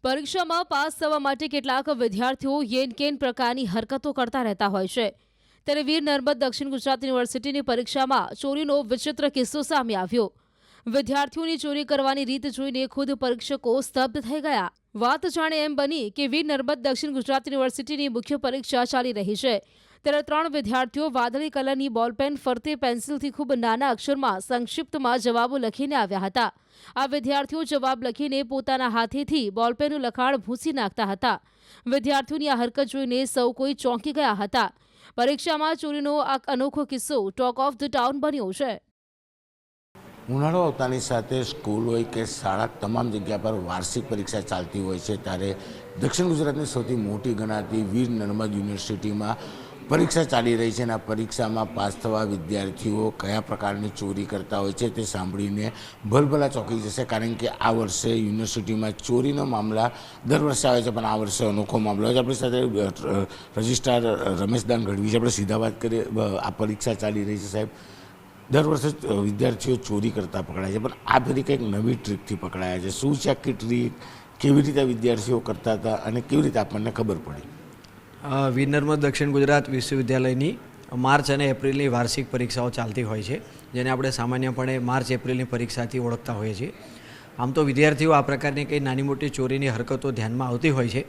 પરીક્ષામાં પાસ થવા માટે કેટલાક વિદ્યાર્થીઓ યેનકેન પ્રકારની હરકતો કરતા રહેતા હોય છે. ત્યારે વીર નર્મદ દક્ષિણ ગુજરાત યુનિવર્સિટીની પરીક્ષામાં ચોરીનો વિચિત્ર કિસ્સો સામે આવ્યો. વિદ્યાર્થીઓની ચોરી કરવાની રીત જોઈને ખુદ પરીક્ષકો સ્તબ્ધ થઈ ગયા. વાત જાણે એમ બની કે વીર નર્મદ દક્ષિણ ગુજરાત યુનિવર્સિટીની મુખ્ય પરીક્ષા ચાલી રહી છે ત્યારે 3 વિદ્યાર્થીઓ વાદળી કલરની બોલપેન ફરતે પેન્સિલથી ખૂબ નાના અક્ષરમાં સંક્ષિપ્તમાં જવાબો લખીને આવ્યા હતા. આ વિદ્યાર્થીઓ જવાબ લખીને પોતાના હાથેથી બોલપેનનું લખાણ ભૂંસી નાખતા હતા. વિદ્યાર્થીઓની આ હરકત જોઈને સૌ કોઈ ચોંકી ગયા હતા. પરીક્ષામાં ચોરીનો આ અનોખો કિસ્સો ટોક ઓફ ધ ટાઉન બન્યો છે. ઉનાળો આવતાની સાથે સ્કૂલ હોય કે શાળા તમામ જગ્યા પર વાર્ષિક પરીક્ષા ચાલતી હોય છે ત્યારે દક્ષિણ ગુજરાતની સૌથી મોટી ગણાતી વીર નર્મદ યુનિવર્સિટીમાં પરીક્ષા ચાલી રહી છે અને આ પરીક્ષામાં પાસ થવા વિદ્યાર્થીઓ કયા પ્રકારની ચોરી કરતા હોય છે તે સાંભળીને ભલભલા ચોંકી જશે. કારણ કે આ વર્ષે યુનિવર્સિટીમાં ચોરીનો મામલા દર વર્ષે આવે છે પણ આ વર્ષે અનોખો મામલો હોય છે. આપણી સાથે રજિસ્ટ્રાર રમેશદાન ગઢવી છે. આપણે સીધા વાત કરીએ, આ પરીક્ષા ચાલી રહી છે સાહેબ. દર વર્ષે વિદ્યાર્થીઓ ચોરી કરતા પકડાય છે પણ આ ફરી કંઈક નવી ટ્રીકથી પકડાયા છે. શું છે આખી ટ્રીક, કેવી રીતે વિદ્યાર્થીઓ કરતા હતા અને કેવી રીતે આપણને ખબર પડી? વીર નર્મદ દક્ષિણ ગુજરાત વિશ્વવિદ્યાલયની માર્ચ અને એપ્રિલની વાર્ષિક પરીક્ષાઓ ચાલતી હોય છે, જેને આપણે સામાન્યપણે માર્ચ એપ્રિલની પરીક્ષાથી ઓળખતા હોઈએ છીએ. આમ તો વિદ્યાર્થીઓ આ પ્રકારની કંઈ નાની મોટી ચોરીની હરકતો ધ્યાનમાં આવતી હોય છે,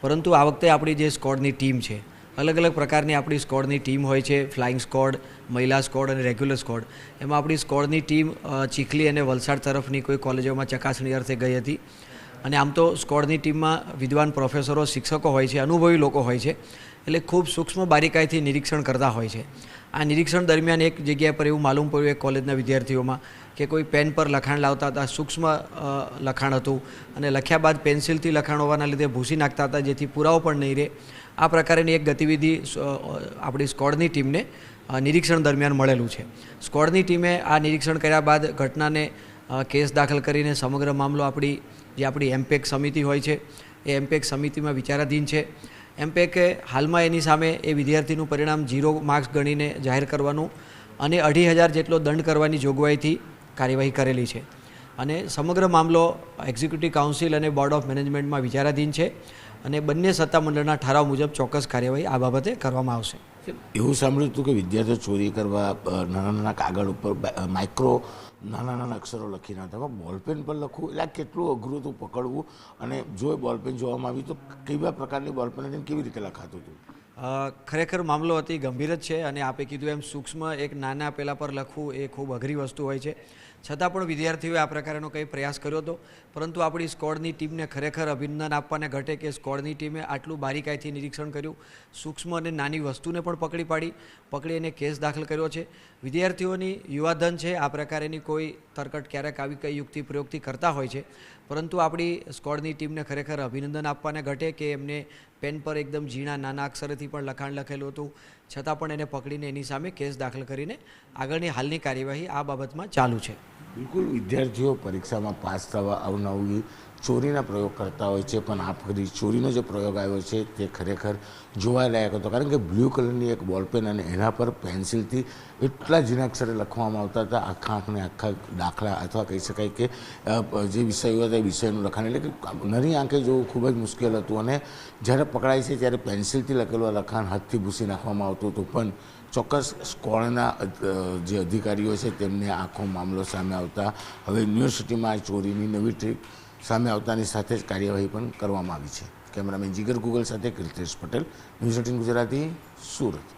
પરંતુ આ વખતે આપણી જે સ્કોડની ટીમ છે, અલગ અલગ પ્રકારની આપણી સ્કોડની ટીમ હોય છે. ફ્લાઇંગ સ્કોડ, મહિલા સ્કોડ અને રેગ્યુલર સ્કોડ. એમાં આપણી સ્કોડની ટીમ ચીખલી અને વલસાડ તરફની કોઈ કોલેજોમાં ચકાસણી અર્થે ગઈ હતી. અને આમ તો સ્કોડની ટીમમાં વિદ્વાન પ્રોફેસરો, શિક્ષકો હોય છે, અનુભવી લોકો હોય છે, એટલે ખૂબ સૂક્ષ્મ બારીકાઈથી નિરીક્ષણ કરતા હોય છે. આ નિરીક્ષણ દરમિયાન એક જગ્યા પર એવું માલુમ પડ્યું એક કોલેજના વિદ્યાર્થીઓમાં કે કોઈ પેન પર લખાણ લાવતા હતા. સૂક્ષ્મ લખાણ હતું અને લખ્યા બાદ પેન્સિલથી લખાણ હોવાના લીધે ભૂંસી નાખતા હતા, જેથી પુરાવો પણ નહીં રહે. આ પ્રકારની એક ગતિવિધિ આપણી સ્કોડની ટીમને નિરીક્ષણ દરમિયાન મળેલું છે. સ્કોડની ટીમે આ નિરીક્ષણ કર્યા બાદ ઘટનાને કેસ દાખલ કરીને સમગ્ર મામલો આપણી એમપેક સમિતિ હોય છે એ એમપેક સમિતિમાં વિચારાધીન છે. એમપેકે હાલમાં એની સામે એ વિદ્યાર્થીનું પરિણામ 0 માર્ક્સ ગણીને જાહેર કરવાનું અને 2,500 જેટલો દંડ કરવાની જોગવાઈથી કાર્યવાહી કરેલી છે. અને સમગ્ર મામલો એક્ઝિક્યુટિવ કાઉન્સિલ અને બોર્ડ ઓફ મેનેજમેન્ટમાં વિચારાધીન છે અને બંને સત્તામંડળના ઠરાવ મુજબ ચોક્કસ કાર્યવાહી આ બાબતે કરવામાં આવશે. એવું સાંભળ્યું હતું કે વિદ્યાર્થીઓ ચોરી કરવા નાના નાના કાગળ ઉપર નાના નાના અક્ષરો લખી નાખતા, બોલપેન પર લખવું એટલે કેટલું અઘરું હતું પકડવું, અને જો બોલપેન જોવામાં આવી તો કેવા પ્રકારની બોલપેન હતી, કેવી રીતે લખાતું હતું? ખરેખર મામલો અતિ ગંભીર જ છે અને આપે કીધું એમ સૂક્ષ્મ એક નાના પેલા પર લખવું એ ખૂબ અઘરી વસ્તુ હોય છે. છતાં પણ વિદ્યાર્થીઓએ આ પ્રકારનો કંઈ પ્રયાસ કર્યો હતો, પરંતુ આપણી સ્કોડની ટીમને ખરેખર અભિનંદન આપવાને ઘટે કે સ્કોડની ટીમે આટલું બારીકાઈથી નિરીક્ષણ કર્યું, સૂક્ષ્મ અને નાની વસ્તુને પણ પકડી એને કેસ દાખલ કર્યો છે. વિદ્યાર્થીઓની યુવાધન છે, આ પ્રકારેની કોઈ તરકટ ક્યારેક આવી કઈ યુક્તિ પ્રયોગથી કરતા હોય છે, પરંતુ આપણી સ્કોડની ટીમને ખરેખર અભિનંદન આપવાને ઘટે કે એમને પેન પર એકદમ ઝીણા નાના અક્ષરેથી પણ લખાણ લખેલું હતું, છતાં પણ એને પકડીને એની સામે કેસ દાખલ કરીને આગળની હાલની કાર્યવાહી આ બાબતમાં ચાલુ છે. બિલકુલ, વિદ્યાર્થીઓ પરીક્ષામાં પાસ થવા અવનવી ચોરીના પ્રયોગ કરતા હોય છે, પણ આ ફરી ચોરીનો જે પ્રયોગ આવ્યો છે તે ખરેખર જોવાલાયક હતો. કારણ કે બ્લુ કલરની એક બોલપેન અને એના પર પેન્સિલથી એટલા ઝીણા અક્ષરે લખવામાં આવતા હતા, આખા દાખલા અથવા કહી શકાય કે જે વિષયો હતા એ વિષયનું લખાણ, એટલે કે નરી આંખે જોવું ખૂબ જ મુશ્કેલ હતું. અને જ્યારે પકડાય છે ત્યારે પેન્સિલથી લખેલું લખાણ હાથથી ભૂંસી નાખવામાં આવતું હતું. પણ ચોક્કસ સ્કોડના જે અધિકારીઓ છે તેમને આખો મામલો સામે આવતા હવે યુનિવર્સિટીમાં ચોરીની નવી ટ્રીક સામે આવતાની સાથે જ કાર્યવાહી પણ કરવામાં આવી છે. કેમેરામેન જીગર ગુગલ સાથે કીર્તેશ પટેલ, ન્યૂઝ 18 ગુજરાતી, સુરત.